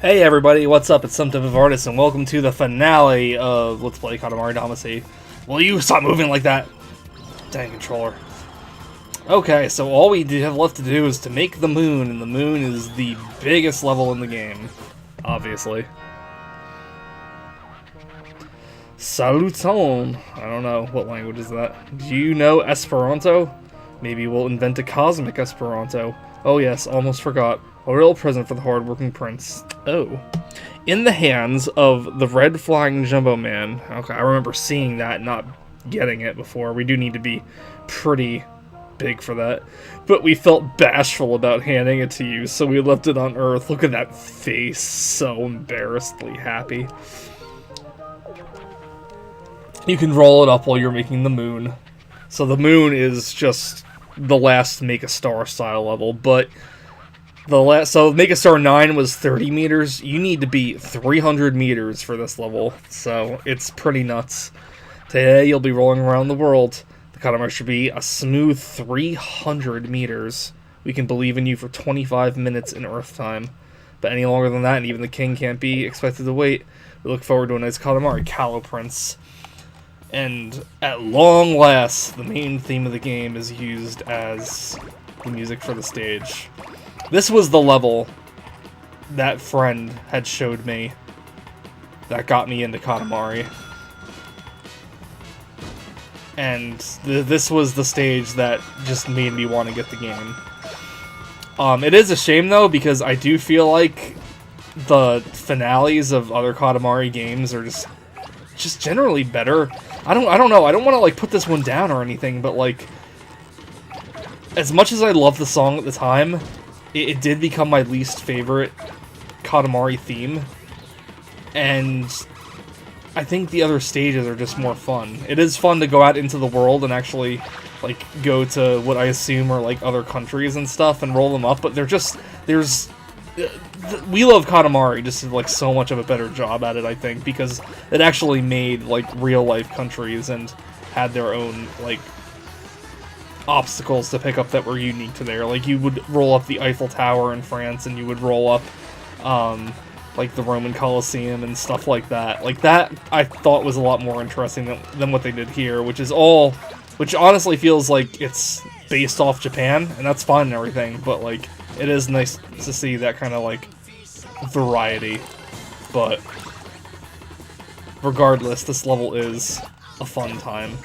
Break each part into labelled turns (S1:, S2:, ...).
S1: Hey everybody, what's up? It's some type of artist, and welcome to the finale of Let's Play Katamari Damacy. Will you stop moving like that? Dang controller. Okay, so all we have left to do is to make the moon, and the moon is the biggest level in the game, obviously. Saluton! I don't know, what language is that? Do you know Esperanto? Maybe we'll invent a cosmic Esperanto. Oh yes, almost forgot. A real present for the hard-working prince. Oh. In the hands of the red flying Jumbo Man. Okay, I remember seeing that, not getting it before. We do need to be pretty big for that. But we felt bashful about handing it to you, so we left it on Earth. Look at that face. So embarrassedly happy. You can roll it up while you're making the moon. So the moon is just the last Make a Star style level, but so Make a Star 9 was 30 meters. You need to be 300 meters for this level, so it's pretty nuts. Today you'll be rolling around the world. The Katamari should be a smooth 300 meters. We can believe in you for 25 minutes in Earth time. But any longer than that, and even the king can't be expected to wait. We look forward to a nice Katamari, Callow Prince. And at long last, the main theme of the game is used as the music for the stage. This was the level that friend had showed me that got me into Katamari. And this was the stage that just made me want to get the game. It is a shame though, because I do feel like the finales of other Katamari games are just generally better. I don't know. I don't want to like put this one down or anything, but like as much as I loved the song at the time, it did become my least favorite Katamari theme, and I think the other stages are just more fun. It is fun to go out into the world and actually, like, go to what I assume are, like, other countries and stuff and roll them up, but We Love Katamari just did, like, so much of a better job at it, I think, because it actually made, like, real-life countries and had their own, like, obstacles to pick up that were unique to there. Like, you would roll up the Eiffel Tower in France, and you would roll up, like, the Roman Colosseum and stuff like that. Like, that, I thought was a lot more interesting than what they did here, which honestly feels like it's based off Japan, and that's fine and everything, but, like, it is nice to see that kind of, like, variety. But regardless, this level is a fun time.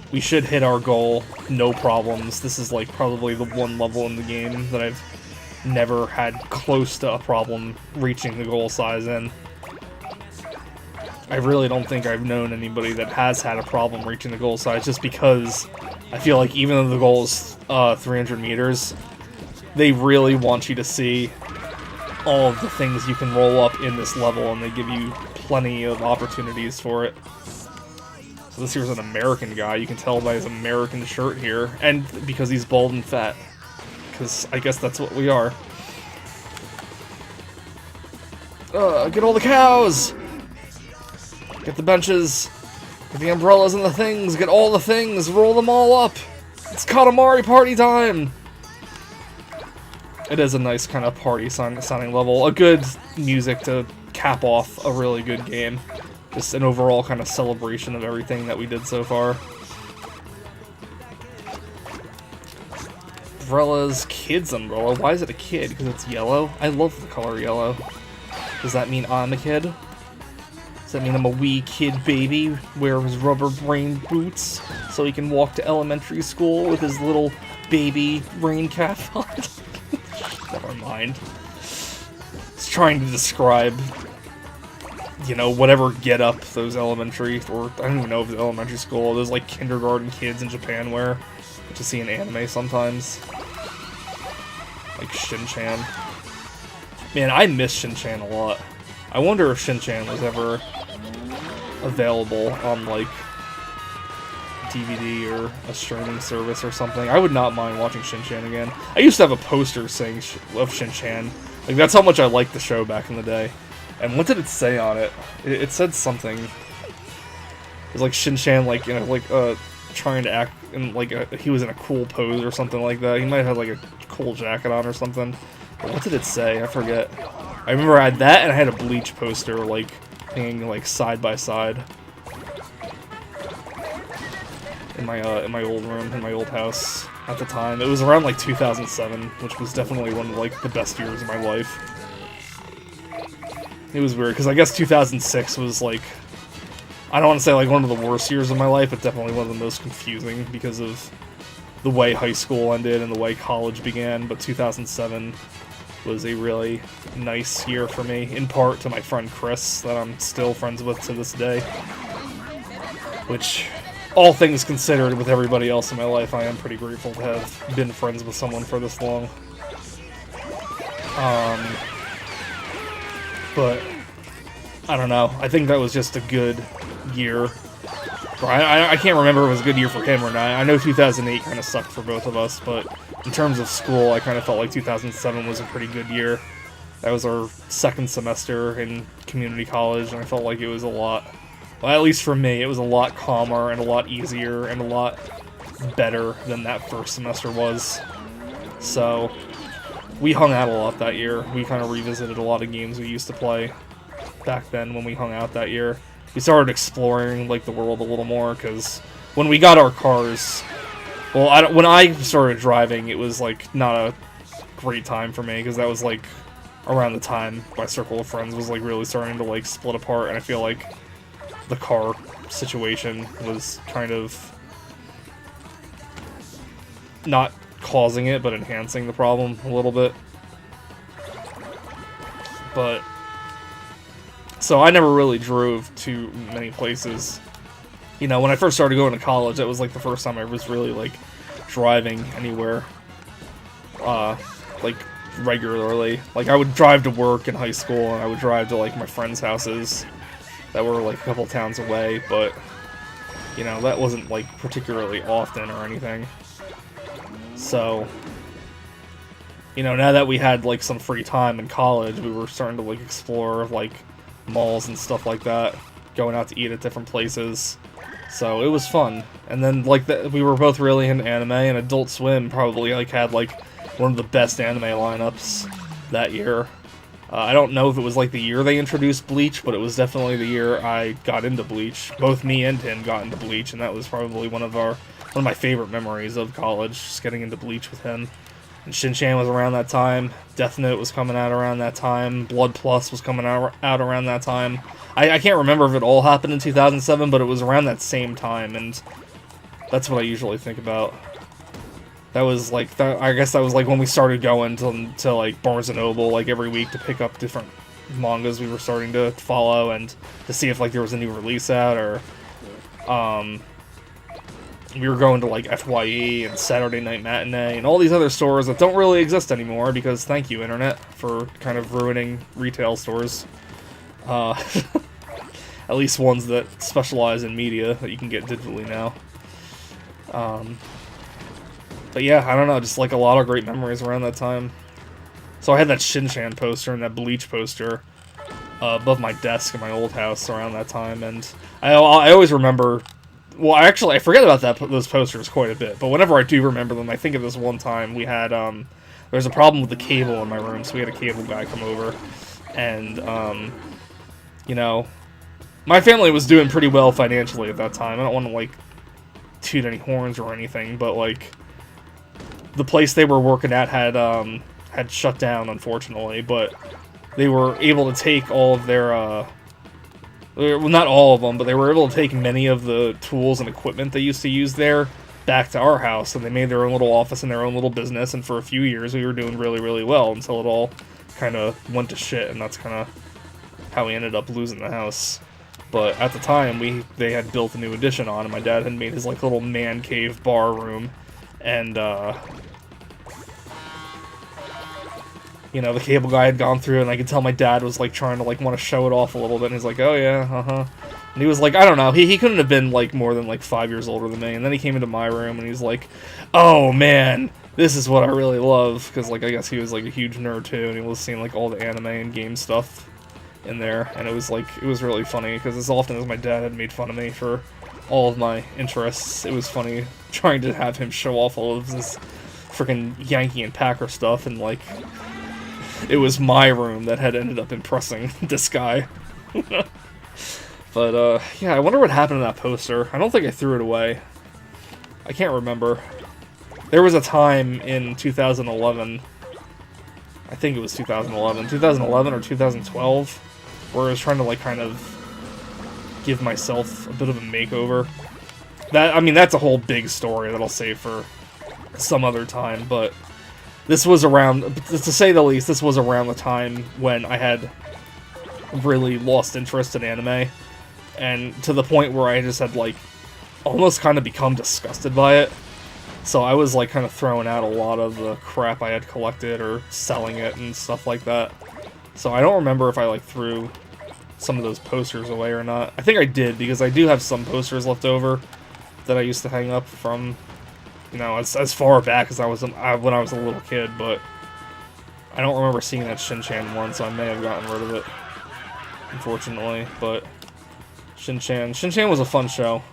S1: We should hit our goal, no problems. This is, like, probably the one level in the game that I've never had close to a problem reaching the goal size in. I really don't think I've known anybody that has had a problem reaching the goal size, just because I feel like even though the goal is 300 meters, they really want you to see all of the things you can roll up in this level, and they give you plenty of opportunities for it. So this here's an American guy. You can tell by his American shirt here, and because he's bald and fat. Because I guess that's what we are. Get all the cows! Get the benches! Get the umbrellas and the things! Get all the things! Roll them all up! It's Katamari party time! It is a nice kind of party sounding level. A good music to cap off a really good game. Just an overall kind of celebration of everything that we did so far. Umbrella's kid's umbrella. Why is it a kid? Because it's yellow? I love the color yellow. Does that mean I'm a kid? Does that mean I'm a wee kid baby? Wear his rubber rain boots so he can walk to elementary school with his little baby rain cap on? Never mind. It's trying to describe, you know, whatever get up those elementary, or I don't even know if it's elementary school, those like kindergarten kids in Japan wear, to see in anime sometimes. Like Shin-chan. Man, I miss Shin-chan a lot. I wonder if Shin-chan was ever available on, like, DVD or a streaming service or something. I would not mind watching Shin-chan again. I used to have a poster saying of Shin-chan. Like, that's how much I liked the show back in the day. And what did it say on it? It said something. It was like Shin-chan, like, you know, like, trying to act in, like, he was in a cool pose or something like that. He might have had, like, a cool jacket on or something. But what did it say? I forget. I remember I had that, and I had a Bleach poster, like, hanging, like, side by side. In my old room, in my old house at the time. It was around, like, 2007, which was definitely one of, like, the best years of my life. It was weird, because I guess 2006 was, like, I don't want to say, like, one of the worst years of my life, but definitely one of the most confusing because of the way high school ended and the way college began, but 2007 was a really nice year for me, in part to my friend Chris, that I'm still friends with to this day. Which, all things considered, with everybody else in my life, I am pretty grateful to have been friends with someone for this long. But, I don't know, I think that was just a good year. I can't remember if it was a good year for him or not. I know 2008 kind of sucked for both of us, but in terms of school, I kind of felt like 2007 was a pretty good year. That was our second semester in community college, and I felt like it was a lot, well, at least for me, it was a lot calmer and a lot easier and a lot better than that first semester was. So, we hung out a lot that year. We kind of revisited a lot of games we used to play back then when we hung out that year. We started exploring, like, the world a little more, because when we got our cars, well, when I started driving, it was, like, not a great time for me, because that was, like, around the time my circle of friends was, like, really starting to, like, split apart, and I feel like the car situation was kind of not causing it, but enhancing the problem a little bit. But so I never really drove to many places. You know, when I first started going to college, that was like the first time I was really like driving anywhere, like regularly. Like I would drive to work in high school, and I would drive to like my friends' houses that were like a couple towns away, but you know, that wasn't like particularly often or anything. So, you know, now that we had like some free time in college, we were starting to like explore like malls and stuff like that, going out to eat at different places. So it was fun. And then like we were both really into anime, and Adult Swim probably like had like one of the best anime lineups that year. I don't know if it was like the year they introduced Bleach, but it was definitely the year I got into Bleach. Both me and him got into Bleach, and that was probably one of my favorite memories of college, just getting into Bleach with him. And Shin-Chan was around that time. Death Note was coming out around that time. Blood Plus was coming out around that time. I can't remember if it all happened in 2007, but it was around that same time, and that's what I usually think about. That was like, I guess that was like when we started going to like Barnes & Noble like every week to pick up different mangas we were starting to follow, and to see if like there was a new release out, or we were going to like FYE and Saturday Night Matinee and all these other stores that don't really exist anymore, because thank you, Internet, for kind of ruining retail stores. At least ones that specialize in media that you can get digitally now. But yeah, I don't know, just like a lot of great memories around that time. So I had that Shin-Chan poster and that Bleach poster above my desk in my old house around that time, and I always remember. Well, I forget about those posters quite a bit, but whenever I do remember them, I think of this one time we had, there was a problem with the cable in my room, so we had a cable guy come over, and, you know, my family was doing pretty well financially at that time. I don't want to, like, toot any horns or anything, but, like, the place they were working at had shut down, unfortunately, but they were able to take all of their, well, not all of them, but they were able to take many of the tools and equipment they used to use there back to our house, and they made their own little office and their own little business, and for a few years we were doing really, really well until it all kind of went to shit, and that's kind of how we ended up losing the house. But at the time, they had built a new addition on, and my dad had made his like little man cave bar room, and you know, the cable guy had gone through, and I could tell my dad was, like, trying to, like, want to show it off a little bit, and he's like, oh, yeah, And he was like, I don't know, he couldn't have been, like, more than, like, 5 years older than me, and then he came into my room, and he's like, oh, man, this is what I really love, because, like, I guess he was, like, a huge nerd, too, and he was seeing, like, all the anime and game stuff in there, and it was, like, it was really funny, because as often as my dad had made fun of me for all of my interests, it was funny trying to have him show off all of this freaking Yankee and Packer stuff, and, like, it was my room that had ended up impressing this guy. But, yeah, I wonder what happened to that poster. I don't think I threw it away. I can't remember. There was a time in 2011, I think it was 2011 or 2012, where I was trying to, like, kind of give myself a bit of a makeover. I mean, that's a whole big story that I'll save for some other time, but this was around, to say the least, this was around the time when I had really lost interest in anime, and to the point where I just had, like, almost kind of become disgusted by it. So I was, like, kind of throwing out a lot of the crap I had collected or selling it and stuff like that. So I don't remember if I, like, threw some of those posters away or not. I think I did, because I do have some posters left over that I used to hang up from, you know, as far back as when I was a little kid, but I don't remember seeing that Shin-Chan one, so I may have gotten rid of it, unfortunately. But Shin-Chan was a fun show.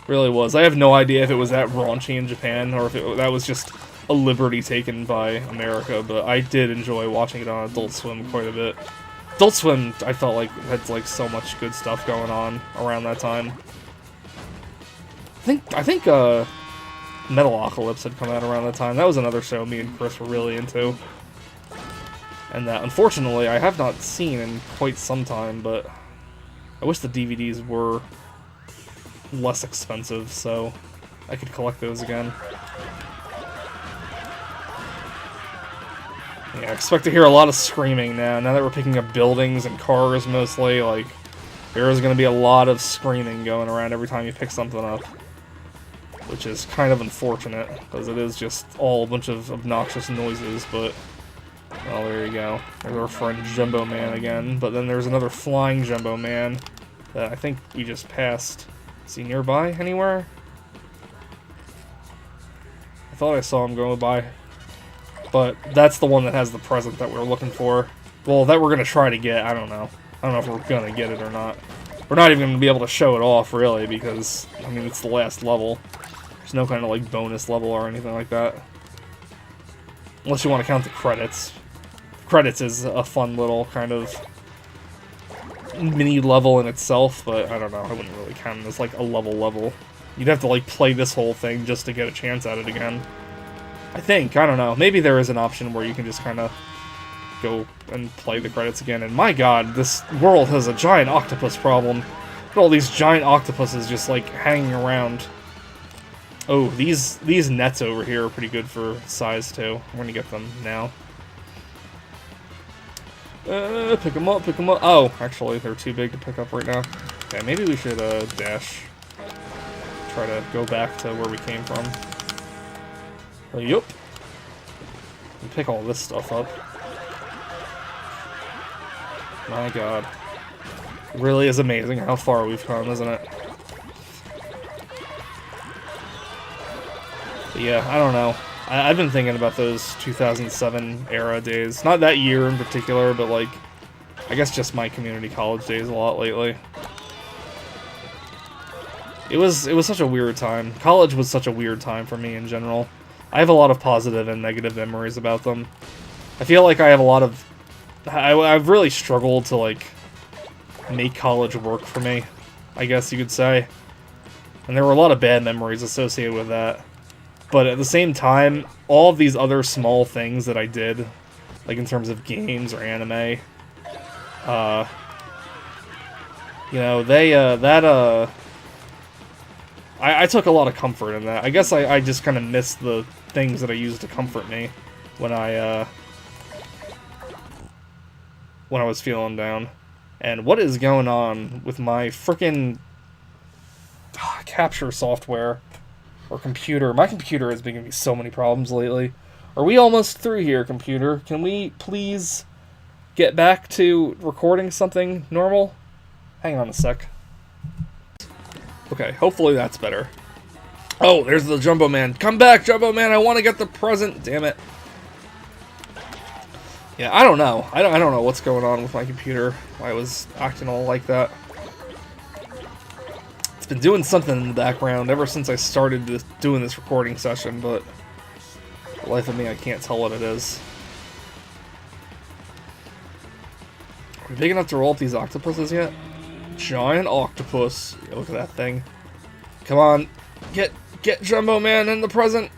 S1: Really was. I have no idea if it was that raunchy in Japan, or if that was just a liberty taken by America, but I did enjoy watching it on Adult Swim quite a bit. Adult Swim, I felt like, had, like, so much good stuff going on around that time. I think Metalocalypse had come out around that time. That was another show me and Chris were really into. And that, unfortunately, I have not seen in quite some time, but I wish the DVDs were less expensive, so I could collect those again. Yeah, I expect to hear a lot of screaming now that we're picking up buildings and cars mostly. Like, there is going to be a lot of screaming going around every time you pick something up, which is kind of unfortunate, because it is just all a bunch of obnoxious noises, but, well, there you go. There's our friend Jumbo Man again, but then there's another flying Jumbo Man that I think we just passed. Is he nearby anywhere? I thought I saw him go by. But that's the one that has the present that we're looking for. Well, that we're going to try to get. I don't know. I don't know if we're going to get it or not. We're not even going to be able to show it off, really, because, I mean, it's the last level. There's no kind of, like, bonus level or anything like that. Unless you want to count the credits. Credits is a fun little kind of mini level in itself, but I don't know, I wouldn't really count it as like a level. You'd have to like play this whole thing just to get a chance at it again. I think, I don't know, maybe there is an option where you can just kind of go and play the credits again, and my god, this world has a giant octopus problem. Look at all these giant octopuses just like hanging around. Oh, these nets over here are pretty good for size too. I'm gonna get them now. Pick them up, pick them up. Oh, actually, they're too big to pick up right now. Okay, maybe we should, dash. Try to go back to where we came from. Yup. And pick all this stuff up. My god. It really is amazing how far we've come, isn't it? But yeah, I don't know. I've been thinking about those 2007 era days. Not that year in particular, but like, I guess just my community college days a lot lately. It was such a weird time. College was such a weird time for me in general. I have a lot of positive and negative memories about them. I feel like I have a lot of... I've really struggled to like make college work for me, I guess you could say. And there were a lot of bad memories associated with that. But at the same time, all of these other small things that I did, like in terms of games or anime, you know, I took a lot of comfort in that. I guess I just kind of missed the things that I used to comfort me when I was feeling down. And what is going on with my frickin' capture software? Or computer. My computer has been giving me so many problems lately. Are we almost through here, computer? Can we please get back to recording something normal? Hang on a sec. Okay, hopefully that's better. Oh, there's the Jumbo Man. Come back, Jumbo Man! I want to get the present! Damn it. Yeah, I don't know. I don't know what's going on with my computer. Why it was acting all like that. It's been doing something in the background ever since I started doing this recording session, but for the life of me, I can't tell what it is. Are we big enough to roll up these octopuses yet? Giant octopus. Yeah, look at that thing. Come on. Get Jumbo Man in the present.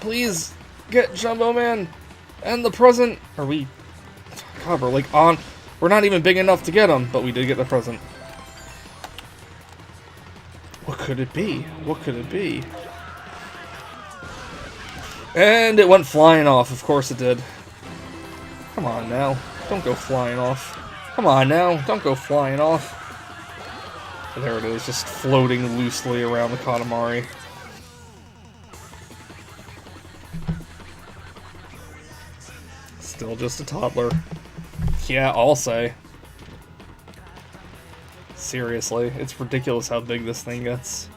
S1: Please. Get Jumbo Man and the present. Are we... God, we're like on... We're not even big enough to get him, but we did get the present. What could it be? What could it be? And it went flying off. Of course it did. Come on now. Don't go flying off. Come on now. Don't go flying off. There it is, just floating loosely around the Katamari. Still just a toddler. Yeah, I'll say. Seriously, it's ridiculous how big this thing gets.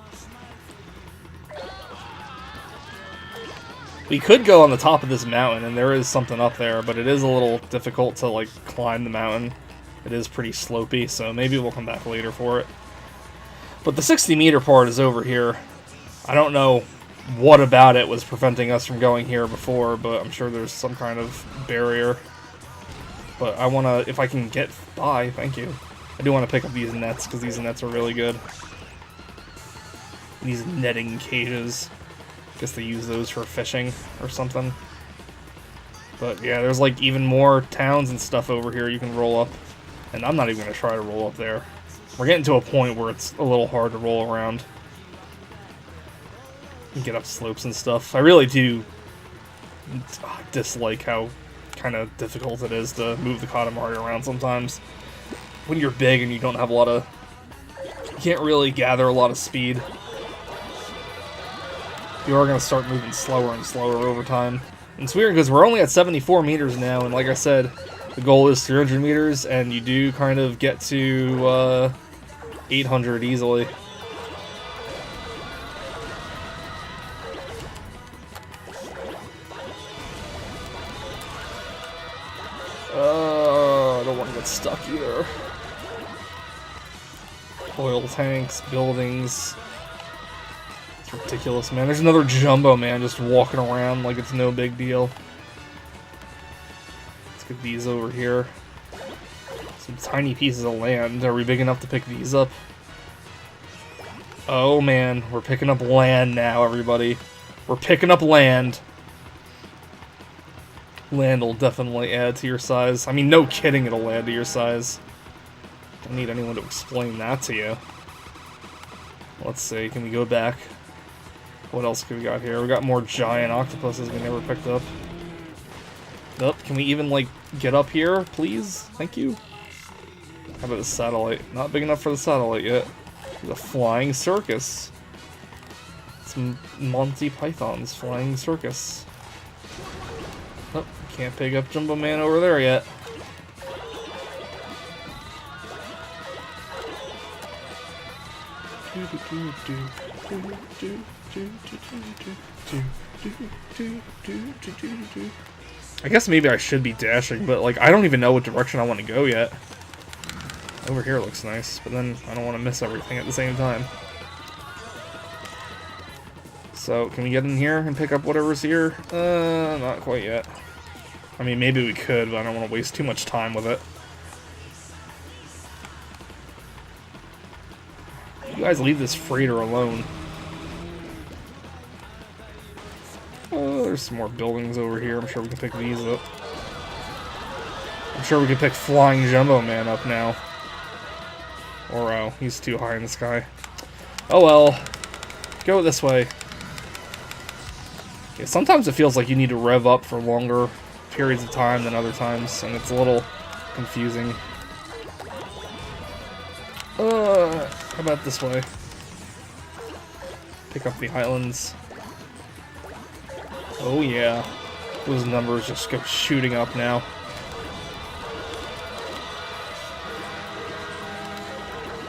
S1: We could go on the top of this mountain, and there is something up there, but it is a little difficult to, like, climb the mountain. It is pretty slopey, so maybe we'll come back later for it. But the 60-meter part is over here. I don't know what about it was preventing us from going here before, but I'm sure there's some kind of barrier. But I want to, if I can get by, thank you. I do want to pick up these nets, because these nets are really good. These netting cages. Guess they use those for fishing or something. But yeah, there's like even more towns and stuff over here you can roll up. And I'm not even going to try to roll up there. We're getting to a point where it's a little hard to roll around. And get up slopes and stuff. I really do dislike how kind of difficult it is to move the Katamari around sometimes. When you're big and you don't have a lot of... You can't really gather a lot of speed. You are going to start moving slower and slower over time. And it's weird because we're only at 74 meters now, and like I said, the goal is 300 meters, and you do kind of get to 800 easily. I don't want to get stuck either. Oil tanks, buildings. It's ridiculous, man. There's another Jumbo Man just walking around like it's no big deal. Let's get these over here. Some tiny pieces of land. Are we big enough to pick these up? Oh man, we're picking up land now, everybody. We're picking up land. Land will definitely add to your size. I mean, no kidding, it'll add to your size. Don't need anyone to explain that to you. Let's see, can we go back? What else can we got here? We got more giant octopuses we never picked up. Nope, can we even, like, get up here, please? Thank you. How about the satellite? Not big enough for the satellite yet. The flying circus. Some Monty Python's flying circus. Oh, can't pick up Jumbo Man over there yet. I guess maybe I should be dashing, but like I don't even know what direction I want to go yet. Over here looks nice, but then I don't want to miss everything at the same time. So, can we get in here and pick up whatever's here? Not quite yet. I mean, maybe we could, but I don't want to waste too much time with it. You guys leave this freighter alone. Oh, there's some more buildings over here. I'm sure we can pick these up. I'm sure we can pick Flying Jumbo Man up now. Or, oh, he's too high in the sky. Oh well. Go this way. Yeah, sometimes it feels like you need to rev up for longer periods of time than other times, and it's a little confusing. How about this way? Pick up the islands. Oh yeah. Those numbers just go shooting up now.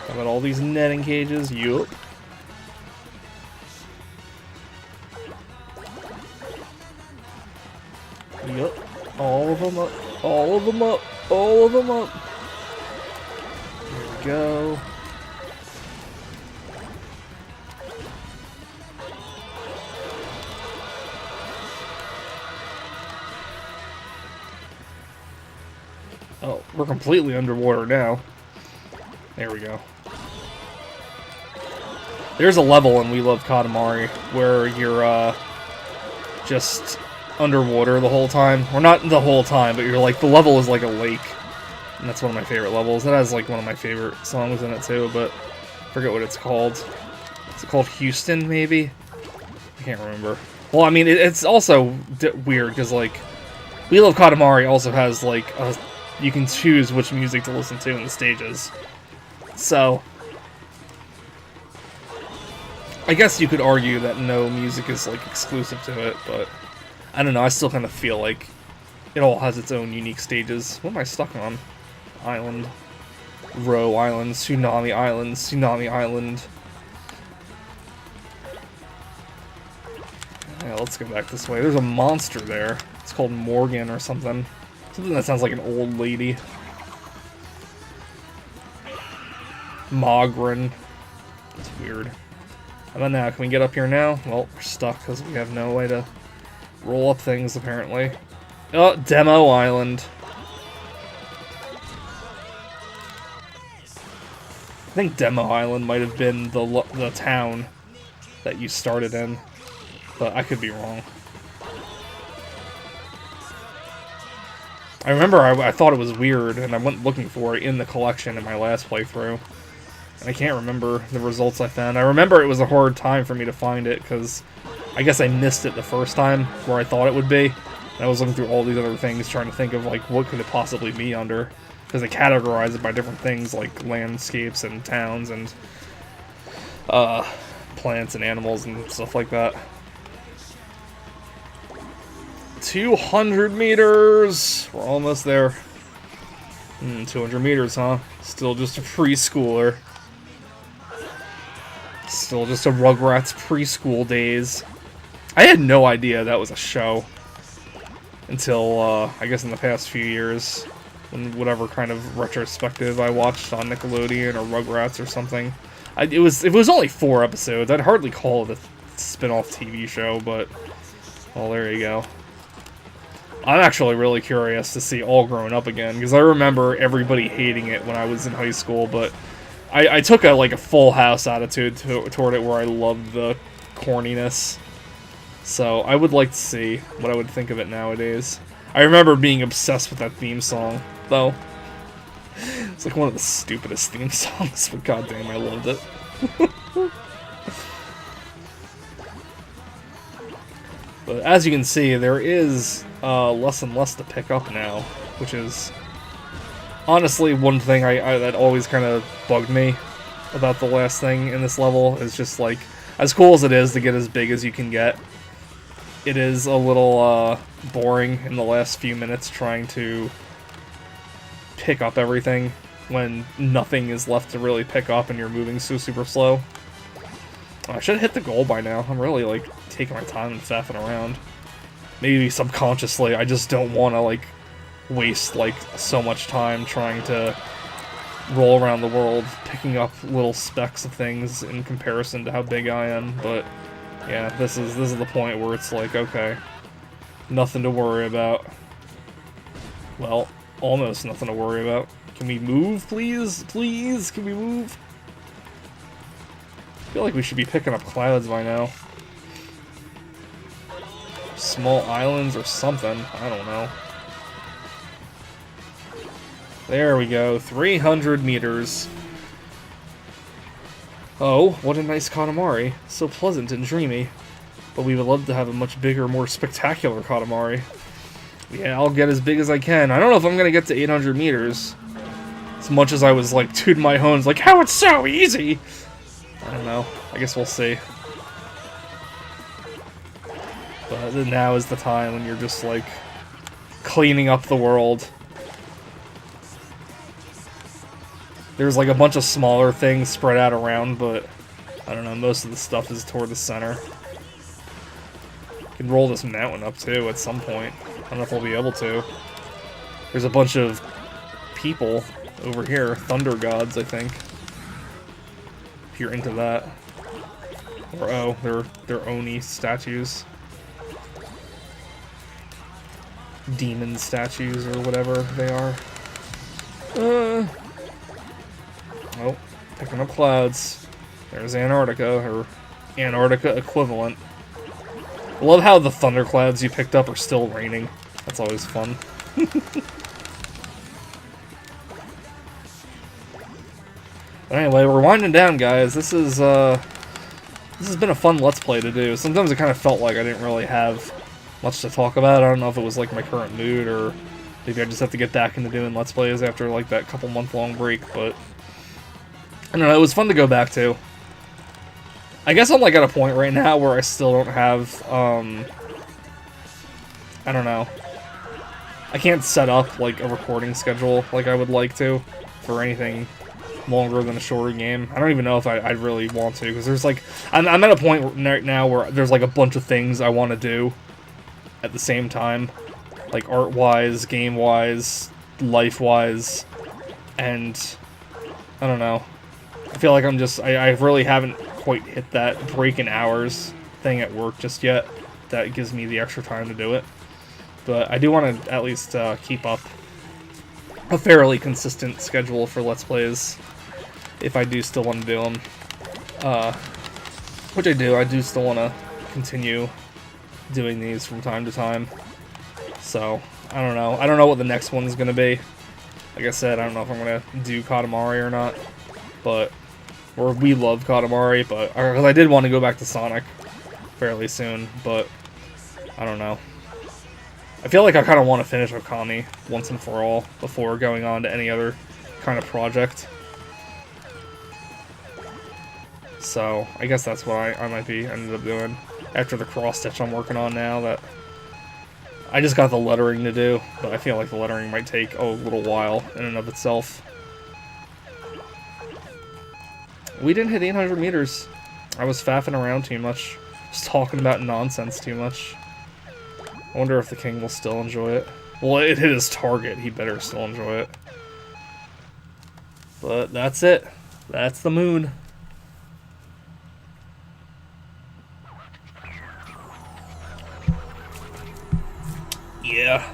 S1: How about all these netting cages? Yup. Yup. All of them up. All of them up. All of them up. There we go. Oh, we're completely underwater now. There we go. There's a level in We Love Katamari where you're, just underwater the whole time. Or not the whole time, but you're like, the level is like a lake. And that's one of my favorite levels. It has like one of my favorite songs in it too, but I forget what it's called. Is it called Houston, maybe? I can't remember. Well, I mean, it's also weird, because like, We Love Katamari also has like, you can choose which music to listen to in the stages. So, I guess you could argue that no music is like exclusive to it, but I don't know, I still kind of feel like it all has its own unique stages. What am I stuck on? Island. Row Island, Tsunami Island, Tsunami Island. Yeah, let's go back this way. There's a monster there. It's called Morgan or something. Something that sounds like an old lady. Mogren. It's weird. How about now? Can we get up here now? Well, we're stuck because we have no way to roll up things, apparently. Oh, Demo Island. I think Demo Island might have been the town that you started in, but I could be wrong. I remember I thought it was weird, and I went looking for it in the collection in my last playthrough. And I can't remember the results I found. I remember it was a hard time for me to find it, because I guess I missed it the first time, where I thought it would be. And I was looking through all these other things, trying to think of, like, what could it possibly be under. Because they categorize it by different things, like landscapes and towns and plants and animals and stuff like that. 200 meters! We're almost there. 200 meters, huh? Still just a preschooler. Still just a Rugrats preschool days. I had no idea that was a show until, I guess in the past few years, when whatever kind of retrospective I watched on Nickelodeon or Rugrats or something. It was only 4 episodes. I'd hardly call it a spin-off TV show, but, well, there you go. I'm actually really curious to see All Grown Up again, because I remember everybody hating it when I was in high school, but I took a Full House attitude toward it, where I loved the corniness. So I would like to see what I would think of it nowadays. I remember being obsessed with that theme song, though. It's like one of the stupidest theme songs, but goddamn, I loved it. But as you can see, there is less and less to pick up now, which is honestly one thing that always kind of bugged me about the last thing in this level. Is just like, as cool as it is to get as big as you can get, it is a little boring in the last few minutes trying to pick up everything when nothing is left to really pick up and you're moving so super slow. I should have hit the goal by now. I'm really, like, taking my time and faffing around. Maybe subconsciously, I just don't want to, like, waste, like, so much time trying to roll around the world, picking up little specks of things in comparison to how big I am, but yeah, this is the point where it's like, okay, nothing to worry about. Well, almost nothing to worry about. Can we move, please? Please, can we move? I feel like we should be picking up clouds by now. Small islands or something. I don't know. There we go. 300 meters. Oh, what a nice Katamari. So pleasant and dreamy. But we would love to have a much bigger, more spectacular Katamari. Yeah, I'll get as big as I can. I don't know if I'm going to get to 800 meters. As much as I was like, tooting my horns, like, how it's so easy! I don't know. I guess we'll see. But now is the time when you're just, like, cleaning up the world. There's, like, a bunch of smaller things spread out around, but I don't know, most of the stuff is toward the center. You can roll this mountain up, too, at some point. I don't know if we'll be able to. There's a bunch of people over here. Thunder gods, I think. If you're into that. Or, oh, they're Oni statues. Demon statues, or whatever they are. Oh, picking up clouds. There's Antarctica, or Antarctica equivalent. I love how the thunderclouds you picked up are still raining. That's always fun. Anyway, we're winding down, guys. This has been a fun Let's Play to do. Sometimes it kind of felt like I didn't really have much to talk about. I don't know if it was like my current mood, or maybe I just have to get back into doing Let's Plays after like that couple month-long break, but I don't know, it was fun to go back to. I guess I'm like at a point right now where I still don't have, I don't know. I can't set up like a recording schedule like I would like to for anything longer than a shorter game. I don't even know if I really want to, because there's like, I'm at a point right now where there's like a bunch of things I want to do at the same time, like art-wise, game-wise, life-wise, and I don't know. I feel like I really haven't quite hit that break in hours thing at work just yet. That gives me the extra time to do it. But I do want to at least keep up a fairly consistent schedule for Let's Plays, if I do still want to do them. Which I do. I do still want to continue doing these from time to time. So, I don't know. I don't know what the next one's going to be. Like I said, I don't know if I'm going to do Katamari or not. But, or We Love Katamari, but, because I did want to go back to Sonic fairly soon, but I don't know. I feel like I kind of want to finish Okami once and for all before going on to any other kind of project. So, I guess that's what I might be ended up doing after the cross-stitch I'm working on now. That I just got the lettering to do, but I feel like the lettering might take a little while in and of itself. We didn't hit 800 meters. I was faffing around too much. Just talking about nonsense too much. I wonder if the king will still enjoy it. Well, it hit his target. He better still enjoy it. But that's it. That's the moon. Yeah.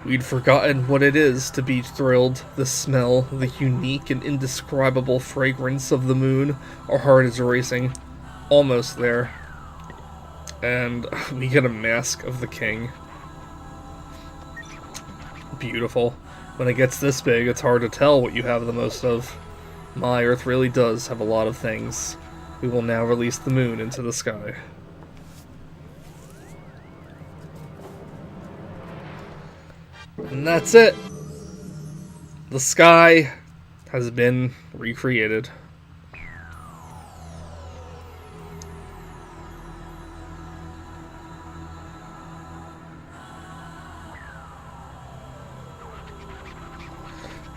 S1: We'd forgotten what it is to be thrilled. The smell, the unique and indescribable fragrance of the moon. Our heart is racing. Almost there. And we get a mask of the king. Beautiful. When it gets this big, it's hard to tell what you have the most of. My Earth really does have a lot of things. We will now release the moon into the sky. And that's it. The sky has been recreated.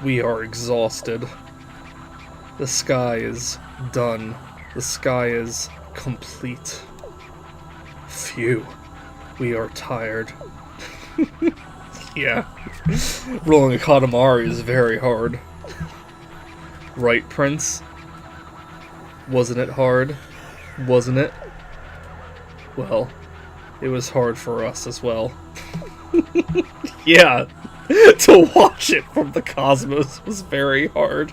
S1: We are exhausted. The sky is done. The sky is complete. Phew. We are tired. Yeah. Rolling a Katamari is very hard. Right, Prince? Wasn't it hard? Wasn't it? Well, it was hard for us as well. Yeah. To watch it from the cosmos was very hard.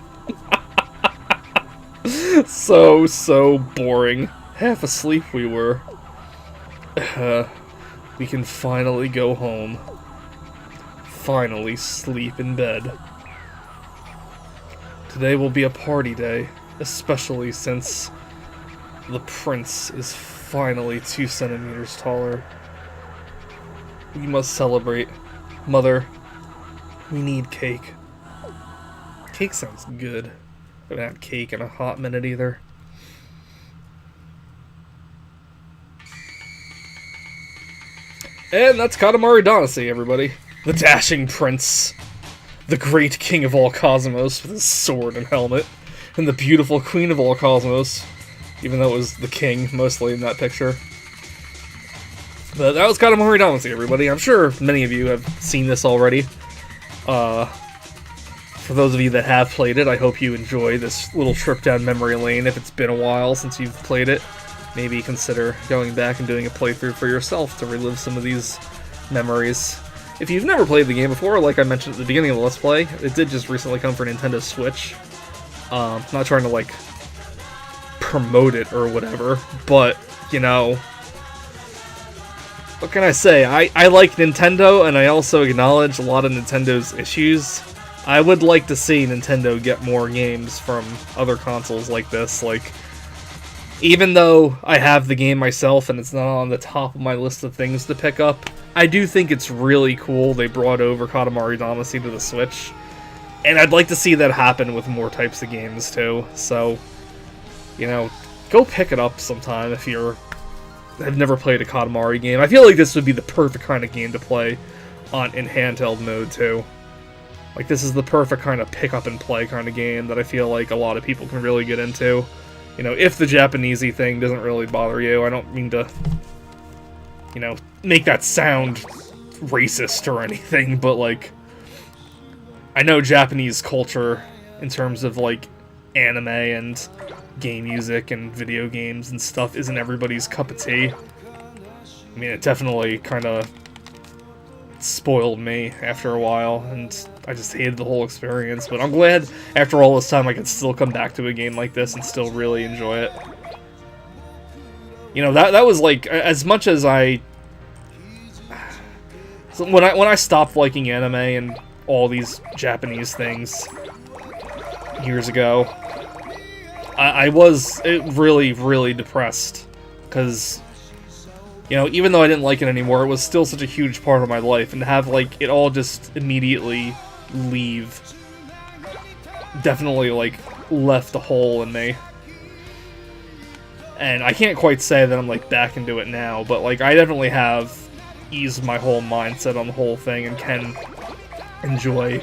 S1: So boring. Half asleep we were. We can finally go home. Finally sleep in bed. Today will be a party day, especially since the prince is finally 2 centimeters taller. We must celebrate. Mother, we need cake. Cake sounds good. I haven't had cake in a hot minute either. And that's Katamari Damacy, everybody. The dashing prince. The great king of all cosmos with his sword and helmet. And the beautiful queen of all cosmos. Even though it was the king, mostly, in that picture. But that was Katamari Damacy, everybody. I'm sure many of you have seen this already. For those of you that have played it, I hope you enjoy this little trip down memory lane. If it's been a while since you've played it, maybe consider going back and doing a playthrough for yourself to relive some of these memories. if you've never played the game before, like I mentioned at the beginning of the Let's Play, it did just recently come for Nintendo Switch. Not trying to, like, promote it or whatever, but, you know, what can I say? I like Nintendo, and I also acknowledge a lot of Nintendo's issues. I would like to see Nintendo get more games from other consoles like this. Like, even though I have the game myself and it's not on the top of my list of things to pick up, I do think it's really cool they brought over Katamari Damacy to the Switch. And I'd like to see that happen with more types of games too. So, you know, go pick it up sometime if you're have never played a Katamari game. I feel like this would be the perfect kind of game to play in handheld mode too. Like, this is the perfect kind of pick up and play kind of game that I feel like a lot of people can really get into. You know, if the Japanesey thing doesn't really bother you. I don't mean to, you know, make that sound racist or anything, but like, I know Japanese culture in terms of like anime and game music and video games and stuff isn't everybody's cup of tea. I mean, it definitely kind of spoiled me after a while, and I just hated the whole experience, but I'm glad after all this time I can still come back to a game like this and still really enjoy it. You know, that was like, as much as when I stopped liking anime and all these Japanese things years ago, I was really, really depressed, because, you know, even though I didn't like it anymore, it was still such a huge part of my life, and to have, like, it all just immediately leave definitely, like, left a hole in me. And I can't quite say that I'm, like, back into it now, but, like, I definitely have eased my whole mindset on the whole thing and can enjoy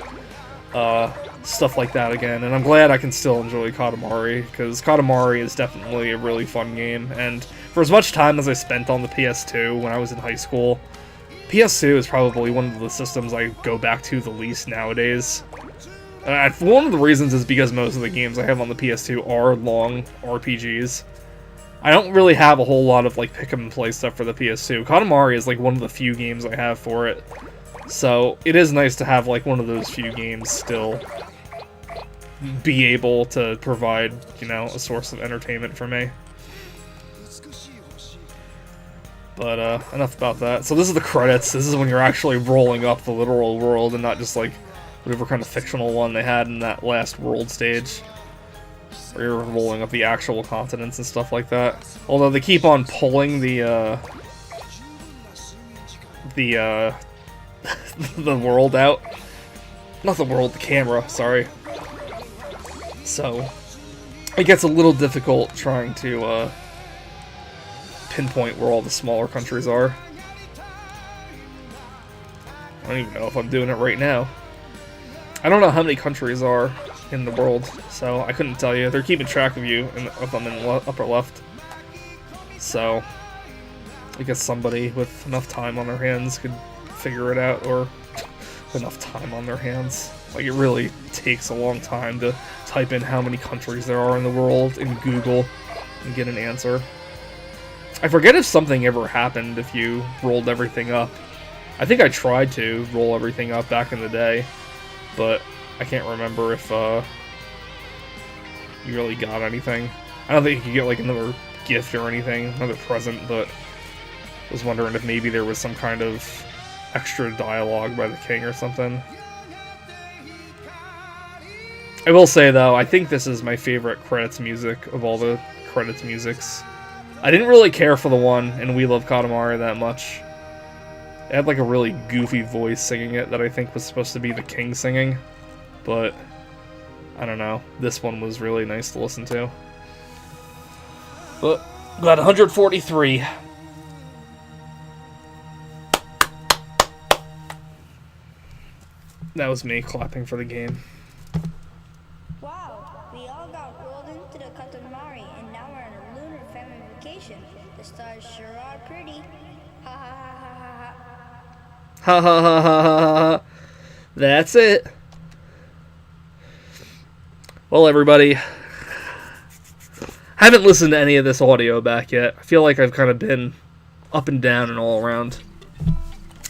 S1: stuff like that again, and I'm glad I can still enjoy Katamari, because Katamari is definitely a really fun game, and for as much time as I spent on the PS2 when I was in high school, PS2 is probably one of the systems I go back to the least nowadays. One of the reasons is because most of the games I have on the PS2 are long RPGs. I don't really have a whole lot of like pick-up-and-play stuff for the PS2. Katamari is like one of the few games I have for it, so it is nice to have like one of those few games still be able to provide, you know, a source of entertainment for me. But enough about that. So this is the credits. This is when you're actually rolling up the literal world and not just like whatever kind of fictional one they had in that last world stage, where you're rolling up the actual continents and stuff like that. Although they keep on pulling the the world out. Not the world, the camera, sorry. So it gets a little difficult trying to pinpoint where all the smaller countries are. I don't even know if I'm doing it right now. I don't know how many countries are in the world, so I couldn't tell you. They're keeping track of you of them in the upper left. So I guess somebody with enough time on their hands could figure it out, or enough time on their hands. Like, it really takes a long time to type in how many countries there are in the world in Google and get an answer. I forget if something ever happened if you rolled everything up. I think I tried to roll everything up back in the day, but I can't remember if you really got anything. I don't think you could get like another gift or anything, another present, but I was wondering if maybe there was some kind of extra dialogue by the king or something. I will say, though, I think this is my favorite credits music of all the credits musics. I didn't really care for the one in We Love Katamari that much. It had like a really goofy voice singing it that I think was supposed to be the king singing, but I don't know. This one was really nice to listen to. But got 143. That was me clapping for the game.
S2: Wow, we all got rolled into the Katamari, and now we're on a lunar family vacation. The stars sure are pretty. Ha ha ha ha ha ha.
S1: Ha ha ha ha ha ha. That's it. Well, everybody, haven't listened to any of this audio back yet. I feel like I've kind of been up and down and all around.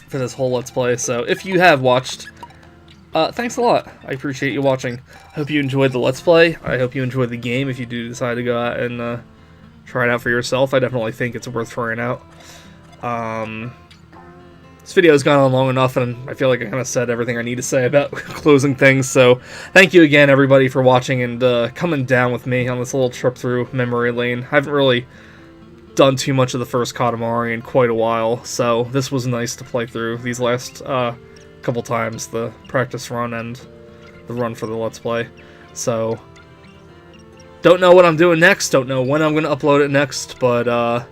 S1: for this whole Let's Play. So if you have watched, thanks a lot. I appreciate you watching. I hope you enjoyed the Let's Play. I hope you enjoyed the game if you do decide to go out and try it out for yourself. I definitely think it's worth trying out. This video has gone on long enough, and I feel like I kind of said everything I need to say about closing things, so thank you again, everybody, for watching and coming down with me on this little trip through memory lane. I haven't really done too much of the first Katamari in quite a while, so this was nice to play through these last couple times, the practice run and the run for the Let's Play. So, don't know what I'm doing next, don't know when I'm going to upload it next, but I'll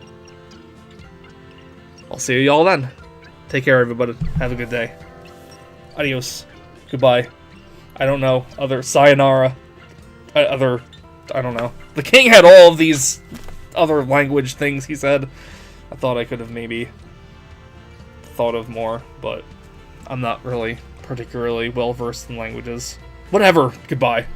S1: see y'all then. Take care, everybody. Have a good day. Adios. Goodbye. I don't know. Sayonara. I don't know. The king had all of these other language things he said. I thought I could have maybe thought of more, but I'm not really particularly well versed in languages. Whatever. Goodbye.